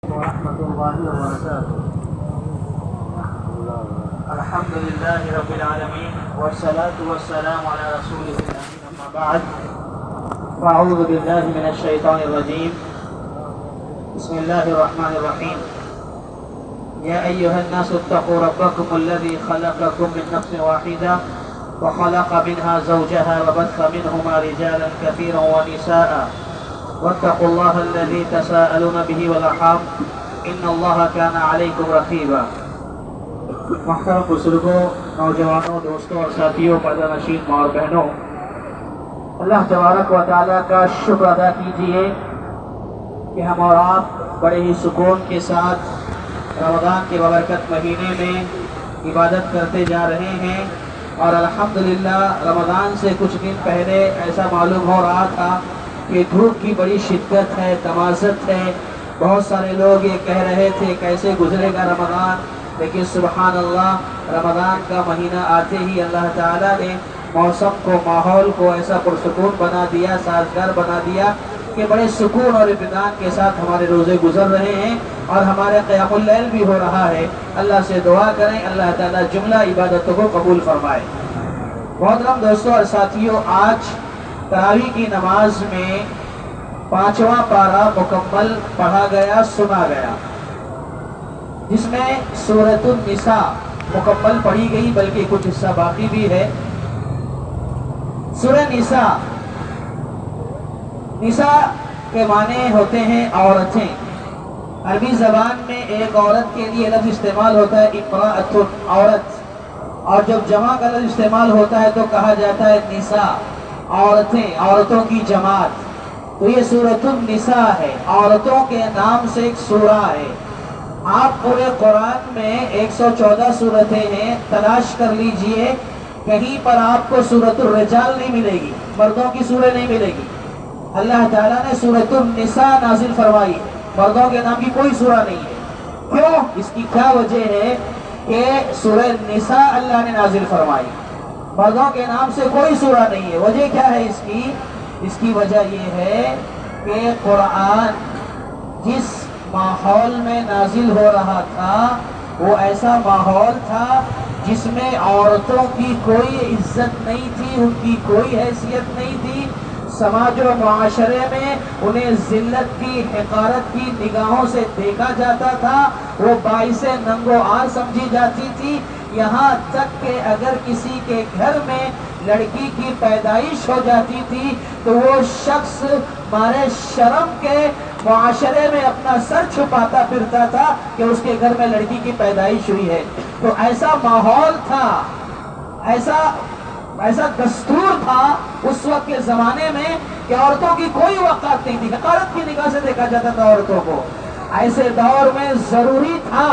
ورحمة الله وبركاته. الحمد لله رب العالمين والصلاة والسلام على رسوله الأمين. أما بعد فأعوذ بالله من الشيطان الرجيم. بسم الله الرحمن الرحيم. يا أيها الناس اتقوا ربكم الذي خلقكم من نفس واحدة وخلق منها زوجها وبث منهما رجالا كثيرا ونساء واتقوا الله الذي تساءلون به والأرحام إن الله كان عليكم رقيبا. محترم بزرگوں، نوجوانوں، دوستوں اور ساتھیوں، پردہ نشین ماں اور بہنوں، اللہ تبارک و تعالیٰ کا شکر ادا کیجئے کہ ہم اور آپ بڑے ہی سکون کے ساتھ رمضان کے بابرکت مہینے میں عبادت کرتے جا رہے ہیں، اور الحمدللہ رمضان سے کچھ دن پہلے ایسا معلوم ہو رہا تھا کہ دھوپ کی بڑی شدت ہے، تمازت ہے. بہت سارے لوگ یہ کہہ رہے تھے کیسے گزرے گا رمضان، لیکن سبحان اللہ رمضان کا مہینہ آتے ہی اللہ تعالیٰ نے موسم کو، ماحول کو ایسا پرسکون بنا دیا، سازگار بنا دیا کہ بڑے سکون اور اطمینان کے ساتھ ہمارے روزے گزر رہے ہیں اور ہمارے قیام اللیل بھی ہو رہا ہے. اللہ سے دعا کریں اللہ تعالیٰ جملہ عبادتوں کو قبول فرمائے. محترم دوستوں اور ساتھیوں، آج تراویح کی نماز میں 5واں پارہ مکمل پڑھا گیا، سنا گیا، جس میں سورۃ النساء مکمل پڑھی گئی، بلکہ کچھ حصہ باقی بھی ہے. سورہ نساء، نساء کے معنی ہوتے ہیں عورتیں. عربی زبان میں ایک عورت کے لیے لفظ استعمال ہوتا ہے امرأۃ، عورت، اور جب جمع کا لفظ استعمال ہوتا ہے تو کہا جاتا ہے نساء، عورتیں، عورتوں کی جماعت. تو یہ سورۃ النساء ہے، عورتوں کے نام سے ایک سورہ ہے. آپ پورے قرآن میں 114 صورتیں ہیں، تلاش کر لیجئے، کہیں پر آپ کو سورۃ الرجال نہیں ملے گی، مردوں کی سورہ نہیں ملے گی. اللہ تعالیٰ نے سورۃ النساء نازل فرمائی، مردوں کے نام کی کوئی سورہ نہیں ہے. کیوں؟ اس کی کیا وجہ ہے کہ سورہ نساء اللہ نے نازل فرمائی، مردوں کے نام سے کوئی سورہ نہیں ہے. وجہ کیا ہے اس کی؟ اس کی وجہ یہ ہے کہ قرآن جس ماحول میں نازل ہو رہا تھا وہ ایسا ماحول تھا جس میں عورتوں کی کوئی عزت نہیں تھی، ان کی کوئی حیثیت نہیں تھی. سماج و معاشرے میں انہیں ذلت کی، حقارت کی نگاہوں سے دیکھا جاتا تھا، وہ باعث ننگ و عار سمجھی جاتی تھی. یہاں تک کہ اگر کسی کے گھر میں لڑکی کی پیدائش ہو جاتی تھی تو وہ شخص مارے شرم کے معاشرے میں اپنا سر چھپاتا پھرتا تھا کہ اس کے گھر میں لڑکی کی پیدائش ہوئی ہے. تو ایسا ماحول تھا، ایسا دستور تھا اس وقت کے زمانے میں کہ عورتوں کی کوئی وقت نہیں تھی، حقارت کی نگاہ سے دیکھا جاتا تھا عورتوں کو. ایسے دور میں ضروری تھا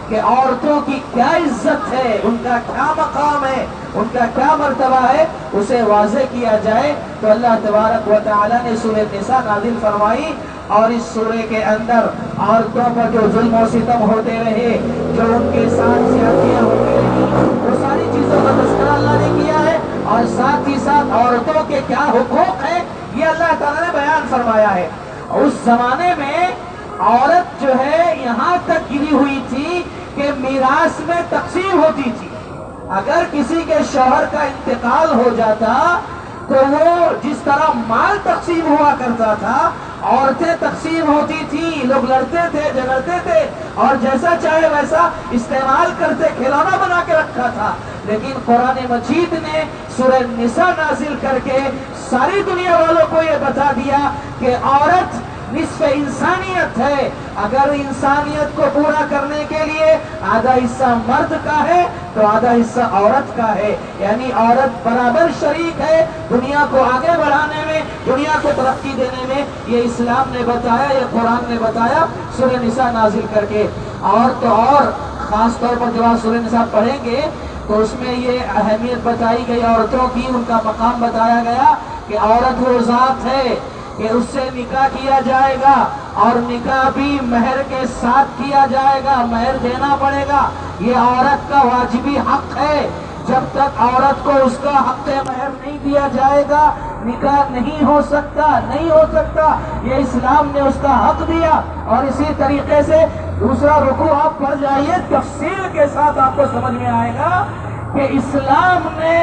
کہ عورتوں کی کیا عزت ہے، ان کا کیا مقام ہے، ان کا کیا مرتبہ ہے، اسے واضح کیا جائے. تو اللہ تبارک و تعالیٰ نے سورہ نساء نازل فرمائی، اور اس سورے کے اندر عورتوں پر جو ظلم و ستم ہوتے رہے، جو ان کے ساتھ زیادتیاں ہوتی رہی، وہ ساری چیزوں کا تذکرہ اللہ نے کیا ہے، اور ساتھ ہی ساتھ عورتوں کے کیا حقوق ہیں یہ اللہ تعالیٰ نے بیان فرمایا ہے. اس زمانے میں عورت جو ہے یہاں تک گری ہوئی تھی کہ میراث میں تقسیم ہوتی تھی. اگر کسی کے شوہر کا انتقال ہو جاتا تو وہ جس طرح مال تقسیم ہوا کرتا تھا، عورتیں تقسیم ہوتی تھی، لوگ لڑتے تھے، جھگڑتے تھے اور جیسا چاہے ویسا استعمال کرتے، کھلونا بنا کے رکھا تھا. لیکن قرآن مجید نے سورہ نساء نازل کر کے ساری دنیا والوں کو یہ بتا دیا کہ عورت نصف انسانیت ہے. اگر انسانیت کو پورا کرنے کے لیے آدھا حصہ مرد کا ہے تو آدھا حصہ عورت کا ہے، یعنی عورت برابر شریک ہے دنیا کو آگے بڑھانے میں، دنیا کو ترقی دینے میں. یہ اسلام نے بتایا، یہ قرآن نے بتایا سورہ نساء نازل کر کے. اور تو اور خاص طور پر جب آپ سورہ نساء پڑھیں گے تو اس میں یہ اہمیت بتائی گئی عورتوں کی، ان کا مقام بتایا گیا کہ عورت وہ ذات ہے کہ اس سے نکاح کیا جائے گا، اور نکاح بھی مہر کے ساتھ کیا جائے گا، مہر دینا پڑے گا. یہ عورت کا واجبی حق ہے. جب تک عورت کو اس کا حق مہر نہیں دیا جائے گا نکاح نہیں ہو سکتا، نہیں ہو سکتا، یہ اسلام نے اس کا حق دیا۔ اور اسی طریقے سے دوسرا رکوع آپ پڑھ جائیے، تفصیل کے ساتھ آپ کو سمجھ میں آئے گا کہ اسلام نے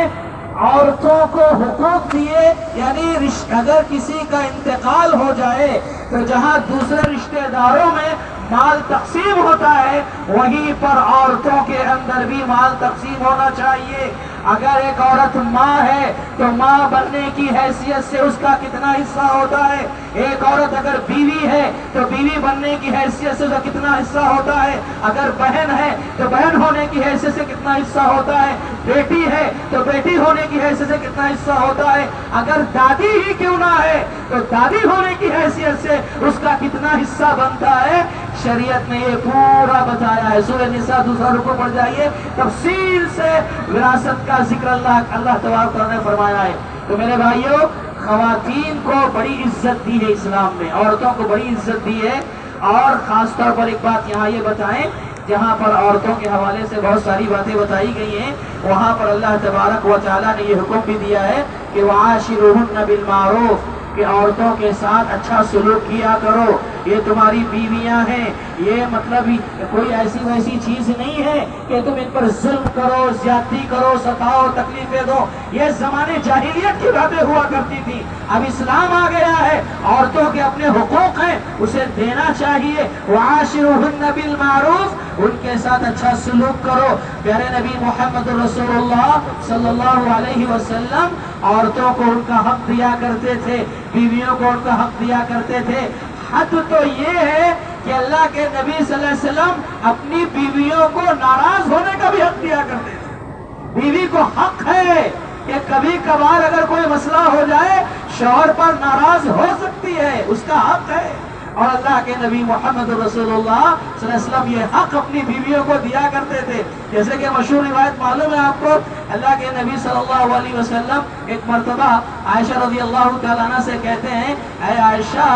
عورتوں کو حقوق دیے، یعنی اگر کسی کا انتقال ہو جائے تو جہاں دوسرے رشتہ داروں میں مال تقسیم ہوتا ہے وہیں پر عورتوں کے اندر بھی مال تقسیم ہونا چاہیے۔ اگر ایک عورت ماں ہے تو ماں بننے کی حیثیت سے اس کا کتنا حصہ ہوتا ہے، ایک عورت اگر بیوی ہے تو بیوی بننے کی حیثیت سے اس کا کتنا حصہ ہوتا ہے، اگر بہن ہے تو بہن ہونے کی حیثیت سے کتنا حصہ ہوتا ہے، بیٹی ہے تو بیٹی ہونے کی حیثیت سے کتنا حصہ ہوتا ہے، اگر دادی ہی کیوں نہ ہے تو دادی ہونے کی حیثیت سے اس کا کتنا حصہ بنتا ہے۔ شریعت نے یہ پورا بتایا ہے۔ سورہ نساء دوسرا رکوع پڑھ جائیے، تفصیل سے وراثت کا ذکر اللہ تبارک نے فرمایا ہے۔ تو میرے بھائیوں، خواتین کو بڑی عزت دی ہے اسلام نے، عورتوں کو بڑی عزت دی ہے۔ اور خاص طور پر ایک بات یہاں یہ بتائیں، جہاں پر عورتوں کے حوالے سے بہت ساری باتیں بتائی گئی ہیں، وہاں پر اللہ تبارک و تعالیٰ نے یہ حکم بھی دیا ہے کہ وَعَاشِرُوهُنَّ بِالْمَعْرُوفِ، کہ عورتوں کے ساتھ اچھا سلوک کیا کرو، یہ تمہاری بیویاں ہیں، یہ مطلب کوئی ایسی ویسی چیز نہیں ہے کہ تم ان پر ظلم کرو، زیادتی کرو، ستاؤ، تکلیفیں دو۔ یہ زمانے جاہلیت کی باتیں ہوا کرتی تھی، اب اسلام آ گیا ہے، عورتوں کے اپنے حقوق ہیں، اسے دینا چاہیے۔ وَعَاشِرُوهُنَّ بِالْمَعْرُوفِ، ان کے ساتھ اچھا سلوک کرو۔ پیارے نبی محمد رسول اللہ صلی اللہ علیہ وسلم عورتوں کو ان کا حق دیا کرتے تھے، بیویوں کو ان کا حق دیا کرتے تھے۔ حد تو یہ ہے کہ اللہ کے نبی صلی اللہ علیہ وسلم اپنی بیویوں کو ناراض ہونے کا بھی حق دیا کرتے تھے۔ بیوی کو حق ہے کہ کبھی کبھار اگر کوئی مسئلہ ہو جائے شوہر پر ناراض ہو سکتی ہے، اس کا حق ہے۔ اور اللہ کے نبی محمد رسول اللہ صلی اللہ علیہ وسلم یہ حق اپنی بیویوں کو دیا کرتے تھے۔ جیسے کہ مشہور روایت معلوم ہے آپ کو، اللہ کے نبی صلی اللہ علیہ وسلم ایک مرتبہ عائشہ رضی اللہ تعالیٰ عنہ سے کہتے ہیں، اے عائشہ،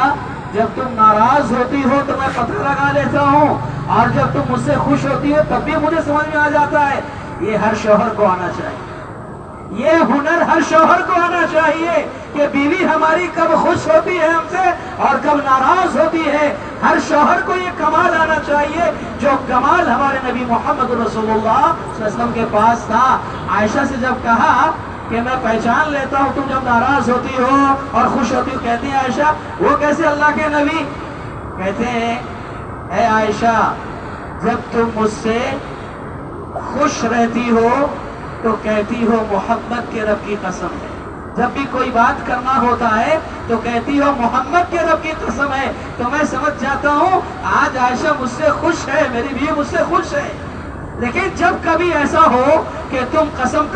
جب تم ناراض ہوتی ہو تو میں پتہ لگا لیتا ہوں، اور جب تم مجھ سے خوش ہوتی ہو تب بھی مجھے سمجھ میں آ جاتا ہے۔ یہ ہر شوہر کو آنا چاہیے، یہ ہنر ہر شوہر کو آنا چاہیے کہ بیوی ہماری کب خوش ہوتی ہے ہم سے اور کب ناراض ہوتی ہے۔ ہر شوہر کو یہ کمال آنا چاہیے جو کمال ہمارے نبی محمد رسول اللہ صلی اللہ علیہ وسلم کے پاس تھا۔ عائشہ سے جب کہا کہ میں پہچان لیتا ہوں تم جب ناراض ہوتی ہو اور خوش ہوتی ہو، کہتی ہیں عائشہ وہ کیسے اللہ کے نبی؟ کہتے ہیں اے عائشہ، جب تم مجھ سے خوش رہتی ہو تو کہتی ہو محمد کے رب کی قسم ہے، جب بھی کوئی بات کرنا ہوتا ہے تو کہتی ہو محمد کے رب کی قسم ہے، تو میں سمجھ جاتا ہوں آج عائشہ مجھ سے خوش ہے، میری بیوی مجھ سے خوش ہے۔ لیکن جب کبھی ایسا ہو کہ تم قسم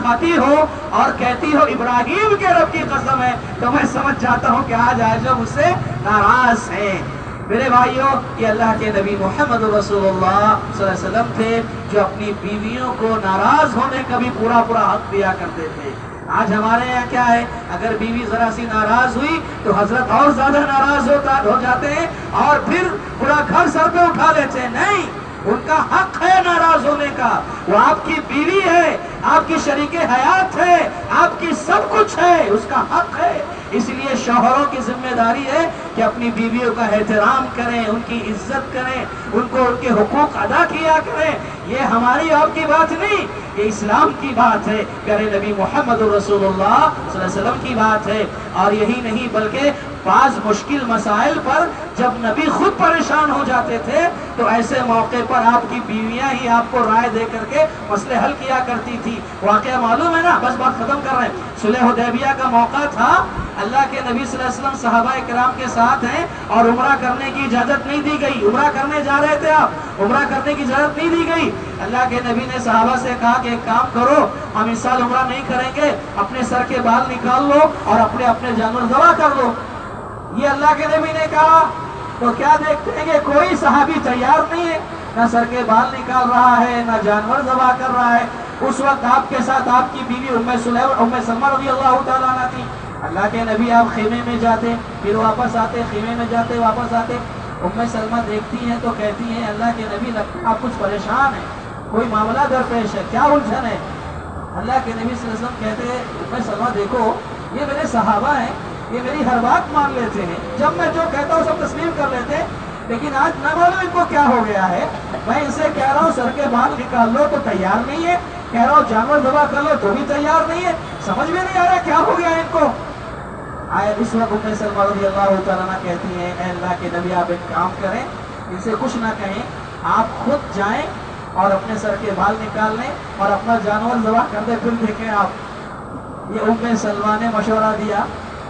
کھاتی ہو اور کہتی ہو ابراہیم کے رب کی قسم ہے، تو میں سمجھ جاتا ہوں کہ آج عائشہ مجھ سے ناراض ہے۔ میرے بھائیوں، یہ اللہ کے نبی محمد رسول اللہ صلی اللہ علیہ وسلم تھے جو اپنی بیویوں کو ناراض ہونے کا بھی پورا حق دیا کرتے تھے۔ آج ہمارے یہاں کیا ہے، اگر بیوی ذرا سی ناراض ہوئی تو حضرت اور زیادہ ناراض ہو جاتے ہیں اور پھر پورا گھر سر پہ اٹھا لیتے ہیں۔ نہیں، ان کا حق ہے ناراض ہونے کا، وہ آپ کی بیوی ہے، آپ کی شریک حیات ہے، آپ کی سب کچھ ہے، اس کا حق ہے۔ اس لیے شوہروں کی ذمہ داری ہے کہ اپنی بیویوں کا احترام کریں، ان کی عزت کریں، ان کو ان کے حقوق ادا کیا کریں۔ یہ ہماری آپ کی بات نہیں، یہ اسلام کی بات ہے، پیارے نبی محمد رسول اللہ صلی اللہ علیہ وسلم کی بات ہے۔ اور یہی نہیں بلکہ بعض مشکل مسائل پر جب نبی خود پریشان ہو جاتے تھے تو ایسے موقع پر آپ کی بیویاں ہی آپ کو رائے دے کر کے مسئلے حل کیا کرتی تھی۔ واقعہ معلوم ہے نا، بس بات ختم کر رہے ہیں۔ صلح حدیبیہ کا موقع تھا، اللہ کے نبی صلی اللہ علیہ وسلم صحابہ کرام کے ساتھ ہیں اور عمرہ کرنے کی اجازت نہیں دی گئی۔ عمرہ کرنے جا رہے تھے آپ، عمرہ کرنے کی اجازت نہیں دی گئی۔ اللہ کے نبی نے صحابہ سے کہا کہ ایک کام کرو، ہم اس سال عمرہ نہیں کریں گے، اپنے سر کے بال نکال لو اور اپنے جانور ذبح کر لو۔ یہ اللہ کے نبی نے کہا تو کیا دیکھتے ہیں کہ کوئی صحابی تیار نہیں ہے، نہ سر کے بال نکال رہا ہے، نہ جانور ذبح کر رہا ہے۔ اس وقت آپ کے ساتھ آپ کی بیوی ام سلمہ رضی اللہ تعالیٰ عنہ تھی۔ اللہ کے نبی آپ خیمے میں جاتے، پھر واپس آتے، خیمے میں جاتے واپس آتے۔ ام سلمہ دیکھتی ہیں تو کہتی ہیں اللہ کے نبی آپ کچھ پریشان ہیں، کوئی معاملہ درپیش ہے، کیا الجھن ہے؟ اللہ کے نبی صلی اللہ علیہ وسلم کہتے ہیں ام سلمہ دیکھو یہ میرے صحابہ ہیں، یہ میری ہر بات مان لیتے ہیں، جب میں جو کہتا ہوں سب تسلیم کر لیتے، لیکن آج نہ معلوم ان کو کیا ہو گیا ہے۔ میں ان سے کہہ رہا ہوں سر کے بال نکال لو تو تیار نہیں ہے، کہہ رہا ہوں جانور ذبح کر لو تو بھی تیار نہیں ہے، سمجھ میں نہیں آ رہا کیا ہو گیا ان کو۔ آئے اس وقت ام سلمہ رضی اللہ تعالیٰ عنہ کہتی ہیں اے اللہ کے نبی آپ ایک کام کریں، ان سے کچھ نہ کہیں، آپ خود جائیں اور اپنے سر کے بال نکال لیں اور اپنا جانور ذبح کر دیں، پھر دیکھیں آپ۔ یہ ام سلمہ نے مشورہ دیا،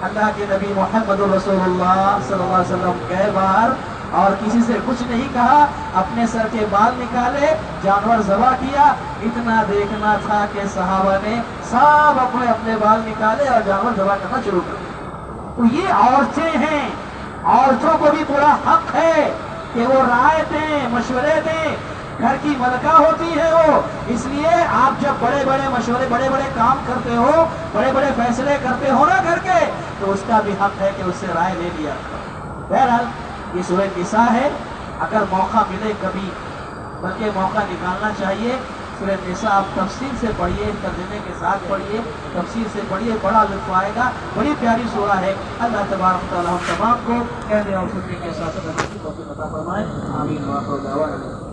اللہ کے نبی محمد رسول اللہ صلی اللہ علیہ وسلم گئے باہر اور کسی سے کچھ نہیں کہا، اپنے سر کے بال نکالے، جانور ذبح کیا۔ اتنا دیکھنا تھا کہ صحابہ نے سب اپنے اپنے بال نکالے اور جانور ذبح کرنا شروع کر دیا۔ تو یہ عورتیں ہیں، عورتوں کو بھی پورا حق ہے کہ وہ رائے دیں، مشورے دیں، گھر کی ملکہ ہوتی ہے وہ، اس لیے آپ جب بڑے بڑے مشورے، بڑے بڑے کام کرتے ہو، بڑے بڑے فیصلے کرتے ہو نا گھر کے، تو اس کا بھی حق ہے کہ اس سے رائے لے لیا۔ بہرحال یہ سورہ نساء ہے، اگر موقع ملے کبھی، بلکہ موقع نکالنا چاہیے، سورہ نساء آپ تفصیل سے پڑھیے، ترجمے کے ساتھ پڑھیے، تفصیل سے پڑھیے، بڑا لطف آئے گا، بڑی پیاری سورہ ہے۔ اللہ تبارک و تعالیٰ ہم تمام کو کہنے اور سننے کے ساتھ توفیق عطا فرمائے، آمین۔